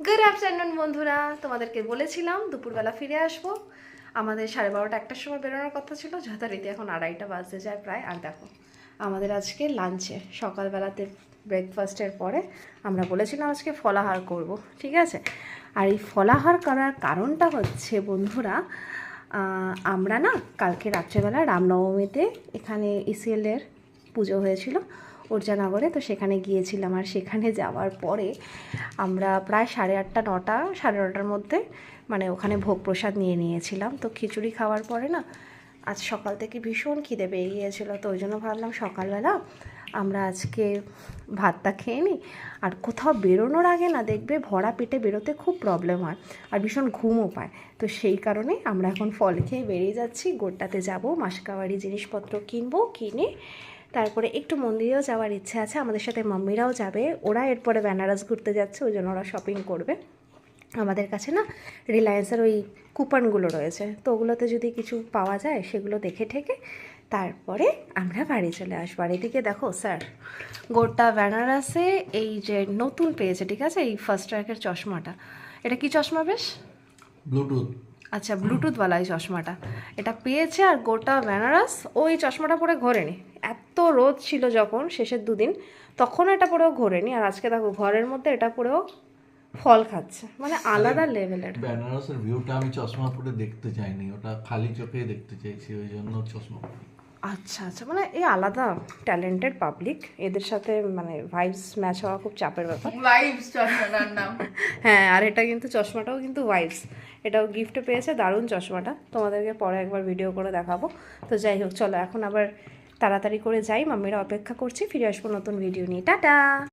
Good afternoon বন্ধুরা, তোমাদেরকে বলেছিলাম দুপুরবেলা ফিরে আসবো। আমাদের 12:30 একটার সময় বেরোনোর কথা ছিল, যথারীতি এখন 2:30 বাজতে যায় প্রায়। আর দেখো আমাদের আজকে লাঞ্চে সকালবেলাতে ব্রেকফাস্টের পরে আমরা বলেছিলাম আজকে ফলাহার করব, ঠিক আছে। আর এই ফলাহার করার কারণটা হচ্ছে বন্ধুরা, আমরা না কালকে রাত্রেবেলা রামনবমীতে এখানে ইসিএলের পুজো হয়েছিল উর্জানগরে, তো সেখানে গিয়েছিলাম। আর সেখানে যাওয়ার পরে আমরা প্রায় 8:30 9টা 9:30টার মধ্যে মানে ওখানে ভোগ প্রসাদ নিয়ে নিয়েছিলাম। তো খিচুড়ি খাওয়ার পরে না আজ সকাল থেকে ভীষণ খিদে পেয়ে গিয়েছিলো, তো ওই জন্য ভাবলাম সকালবেলা আমরা আজকে ভাতটা খেয়ে নিই। আর কোথাও বেরোনোর আগে না দেখবে ভরা পেটে বেরোতে খুব প্রবলেম হয় আর ভীষণ ঘুমও পায়। তো সেই কারণে আমরা এখন ফল খেয়ে বেরিয়ে যাচ্ছি। গোড্ডাতে যাব, মাসকাবাড়ি জিনিসপত্র কিনবো, কিনে তারপরে একটু মন্দিরেও যাওয়ার ইচ্ছা আছে। আমাদের সাথে মাম্মিরাও যাবে, ওরা এরপরে বেনারস ঘুরতে যাচ্ছে, ওই জন্য ওরা শপিং করবে। আমাদের কাছে না রিলায়েন্সের ওই কুপনগুলো রয়েছে, তো ওগুলোতে যদি কিছু পাওয়া যায় সেগুলো দেখে ঠেকে তারপরে আমরা বাড়ি চলে আসবো। আর এদিকে দেখো স্যার গোটা বেনারসে এই যে নতুন পেয়েছে, ঠিক আছে, এই ফার্স্ট ট্র্যাকের চশমাটা। এটা কি চশমা বেশ? ব্লুটুথ। আচ্ছা, ব্লুটুথওয়ালা এই চশমাটা এটা পেয়েছে। আর গোটা বেনারস ওই চশমাটা পরে ঘোরেনি। এত রোদ ছিল যখন শেষের দুদিন, তখন এটা পরেও ঘোরেনি। আর আজকে দেখো ঘরের মধ্যে এটা পরেও ফল খাচ্ছে, মানে আলাদা লেভেলের। বেনারসের ভিউটা আমি চশমা পরে দেখতে চাইনি, ওটা খালি চোখেই দেখতে চাইছি, ওই জন্য চশমা পরি। আচ্ছা আচ্ছা, মানে এই আলাদা ট্যালেন্টেড পাবলিক, এদের সাথে মানে ভাইবস ম্যাচ হওয়া খুব চাপের ব্যাপার। ভাইবস চশমাটার নাম। হ্যাঁ, আর এটা কিন্তু চশমাটাও কিন্তু ভাইবস, এটাও গিফটে পেয়েছে। দারুণ চশমাটা, তোমাদেরকে পরে একবার ভিডিও করে দেখাবো। তো যাই হোক, চলো এখন আবার তাড়াতাড়ি করে যাই, মাম্মিরা অপেক্ষা করছি, ফিরে আসবো নতুন ভিডিও নিয়ে। টাটা।